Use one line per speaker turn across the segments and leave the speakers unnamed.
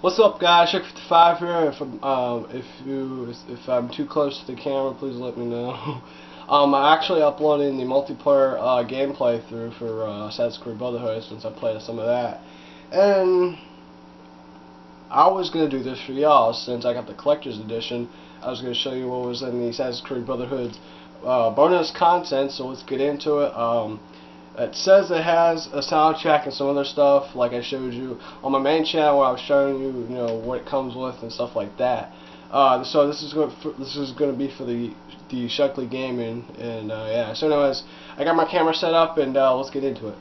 What's up, guys? Check55 here. If I'm too close to the camera, please let me know. I'm actually uploading the multiplayer gameplay through for Assassin's Creed Brotherhood since I played some of that, and I was gonna do this for y'all since I got the collector's edition. I was gonna show you what was in the Assassin's Creed Brotherhood's bonus content. So let's get into it. It says it has a soundtrack and some other stuff, like I showed you on my main channel, where I was showing you, what it comes with and stuff like that. So this is going to be for the Shuckley Gaming, and yeah. So anyways, I got my camera set up, and let's get into it.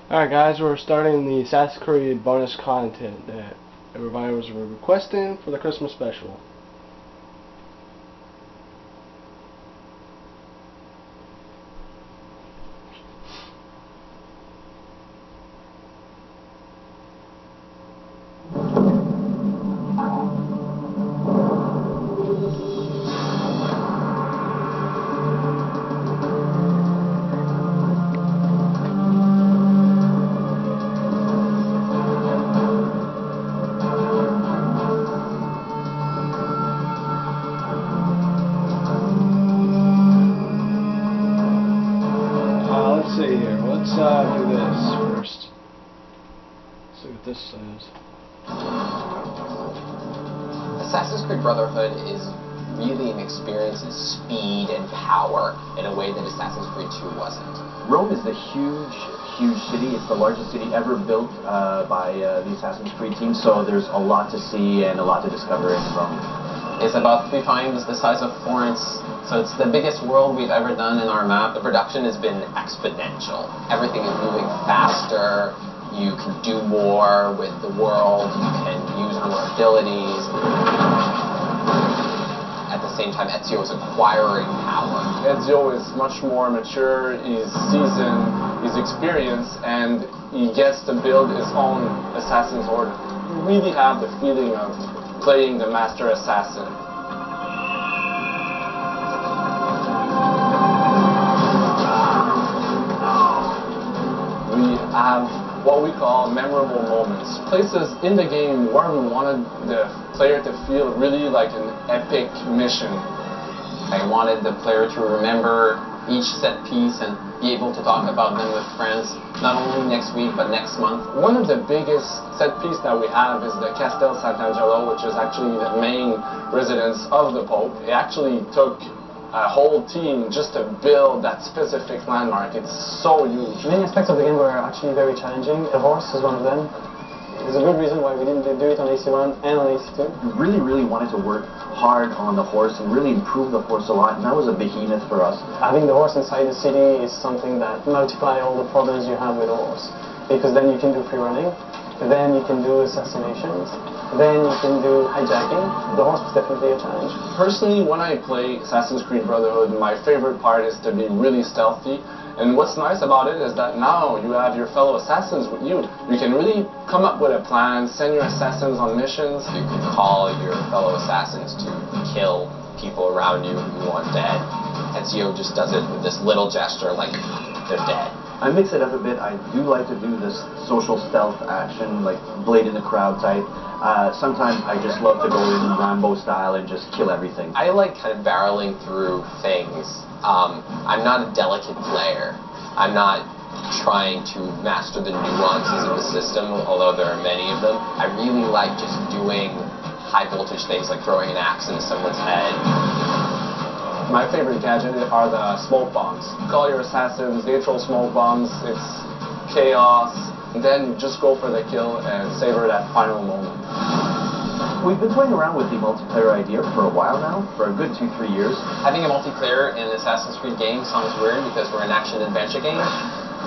Alright, guys, we're starting the Assassin's Creed bonus content that everybody was requesting for the Christmas special. Let's see here. Let's do this first. Let's see what this says.
Assassin's Creed Brotherhood is really an experience in speed and power in a way that Assassin's Creed 2 wasn't.
Rome is a huge city. It's the largest city ever built by the Assassin's Creed team, so there's a lot to see and a lot to discover in Rome.
It's about 3 times the size of Florence, so it's the biggest world we've ever done in our map. The production has been exponential. Everything is moving faster. You can do more with the world. You can use more abilities. At the same time, Ezio is acquiring power.
Ezio is much more mature, he's seasoned, he's experienced, and he gets to build his own assassin's order. You really have the feeling of playing the master assassin. We have what we call memorable moments. Places in the game where we wanted the player to feel really like an epic mission.
I wanted the player to remember each set piece and be able to talk about them with friends, not only next week, but next month.
One of the biggest set piece that we have is the Castel Sant'Angelo, which is actually the main residence of the Pope. It actually took a whole team just to build that specific landmark. It's so huge.
Many aspects of the game were actually very challenging. The horse is one of them. There's a good reason why we didn't do it on AC1 and on AC2.
We really wanted to work hard on the horse and really improve the horse a lot, and that was a behemoth for us.
Having the horse inside the city is something that multiplies all the problems you have with the horse. Because then you can do free running, then you can do assassinations, then you can do hijacking. The horse was definitely a challenge.
Personally, when I play Assassin's Creed Brotherhood, my favorite part is to be really stealthy. And what's nice about it is that now you have your fellow assassins with you. You can really come up with a plan, send your assassins on missions.
You can call your fellow assassins to kill people around you who you want dead. Ezio just does it with this little gesture, like they're dead.
I mix it up a bit. I do like to do this social stealth action, like blade in the crowd type. Sometimes I just love to go in Rambo style and just kill everything.
I like kind of barreling through things. I'm not a delicate player. I'm not trying to master the nuances of the system, although there are many of them. I really like just doing high voltage things like throwing an axe into someone's head.
My favorite gadget are the smoke bombs. Call your assassins, they throw smoke bombs, it's chaos. And then just go for the kill and savor that final moment.
We've been playing around with the multiplayer idea for a while now, for a good 2-3 years.
Having a multiplayer in an Assassin's Creed game sounds weird because we're an action-adventure game,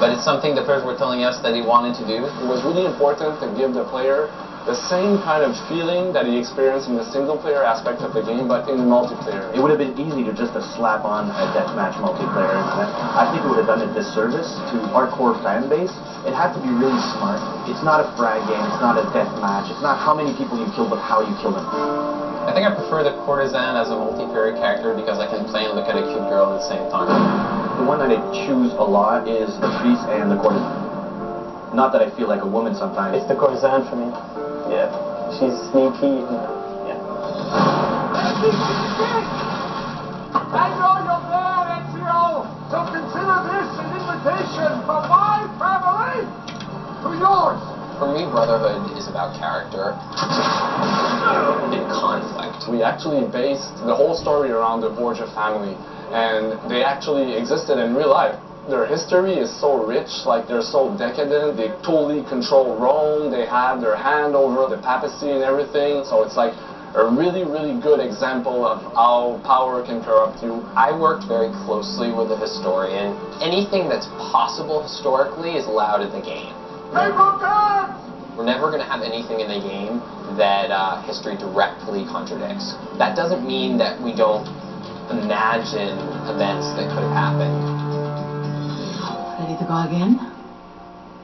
but it's something the players were telling us that they wanted to do.
It was really important to give the player the same kind of feeling that he experienced in the single-player aspect of the game, but in multiplayer.
It would have been easy to just slap on a deathmatch multiplayer. I think it would have done a disservice to our core fan base. It had to be really smart. It's not a frag game, it's not a deathmatch, it's not how many people you kill, but how you kill them.
I think I prefer the courtesan as a multiplayer character because I can play and look at a cute girl at the same time.
The one that I choose a lot is the priest and the courtesan. Not that I feel like a woman sometimes.
It's the courtesan for me. Yeah. She's sneaky and yeah.
I know you're there, Ezio, so consider this an invitation from my family to yours.
For me, Brotherhood is about character and conflict.
We actually based the whole story around the Borgia family, and they actually existed in real life. Their history is so rich, like they're so decadent, they totally control Rome, they have their hand over the papacy and everything, so it's like a really, really good example of how power can corrupt you.
I worked very closely with a historian. Anything that's possible historically is allowed in the game.
Hey, Bouns!
We're never going to have anything in the game that history directly contradicts. That doesn't mean that we don't imagine events that could have happened.
Ready to go again?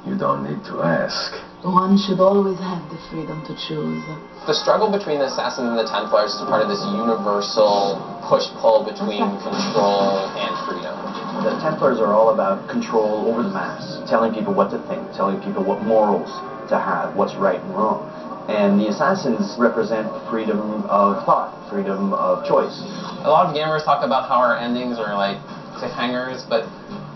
You don't need to ask.
One should always have the freedom to choose.
The struggle between the Assassins and the Templars is part of this universal push-pull between control and freedom.
The Templars are all about control over the mass, telling people what to think, telling people what morals to have, what's right and wrong. And the Assassins represent freedom of thought, freedom of choice.
A lot of gamers talk about how our endings are like cliffhangers, but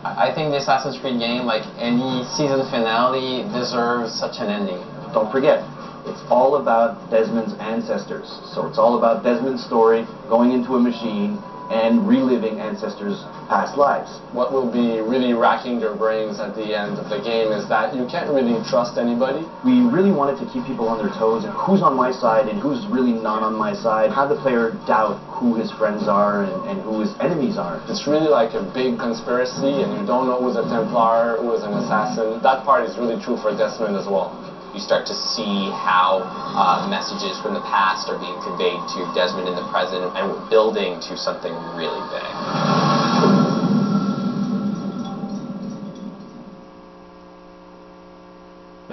I think the Assassin's Creed game, like any season finale, deserves such an ending.
Don't forget, it's all about Desmond's ancestors. So it's all about Desmond's story, going into a machine, and reliving ancestors' past lives.
What will be really racking your brains at the end of the game is that you can't really trust anybody.
We really wanted to keep people on their toes and who's on my side and who's really not on my side. Have the player doubt who his friends are and who his enemies are.
It's really like a big conspiracy and you don't know who's a Templar, who is an assassin. That part is really true for Desmond as well.
You start to see how messages from the past are being conveyed to Desmond in the present, and we're building to something really big.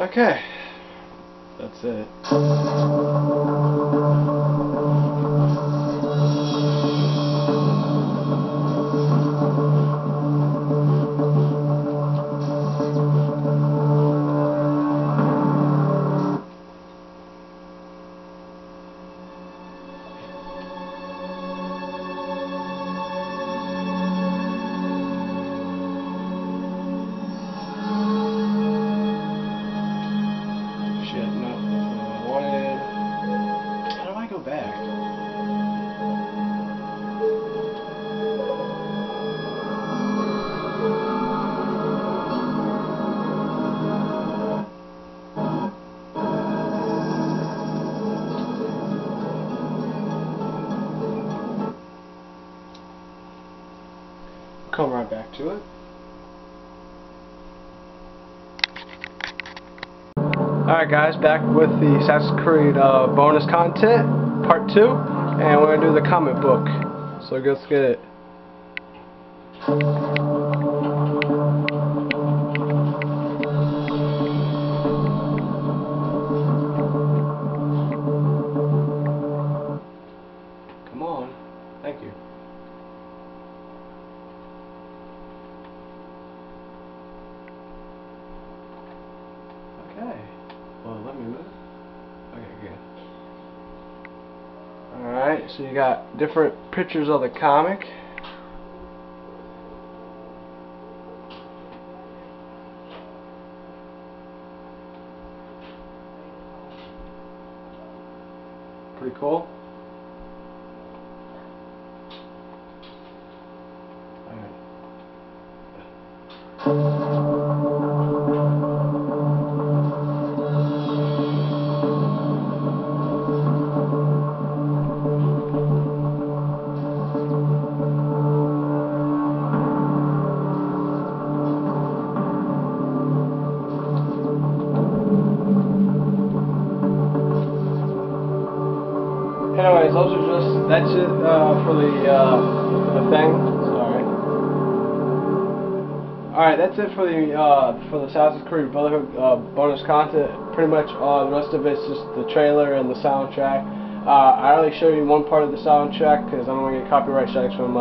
Okay, that's it. Come right back to it. Alright guys, back with the Assassin's Creed bonus content, part 2, and we're going to do the comic book. So let's get it. Come on. Thank you. Okay. Well, let me move. Okay, good. Alright, so you got different pictures of the comic. Pretty cool. Anyways, those are just, that's it for the thing. Sorry. Alright, that's it for the Assassin's Creed Brotherhood bonus content. Pretty much the rest of it's just the trailer and the soundtrack. I only showed you one part of the soundtrack because I don't want to get copyright strikes from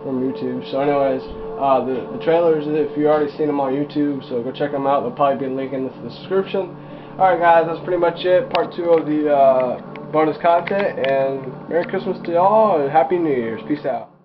YouTube. So anyways, The trailers, if you already seen them on YouTube, so go check them out. There'll probably be a link in the description. Alright guys, that's pretty much it. Part 2 of the bonus content, and Merry Christmas to y'all, and Happy New Year's. Peace out.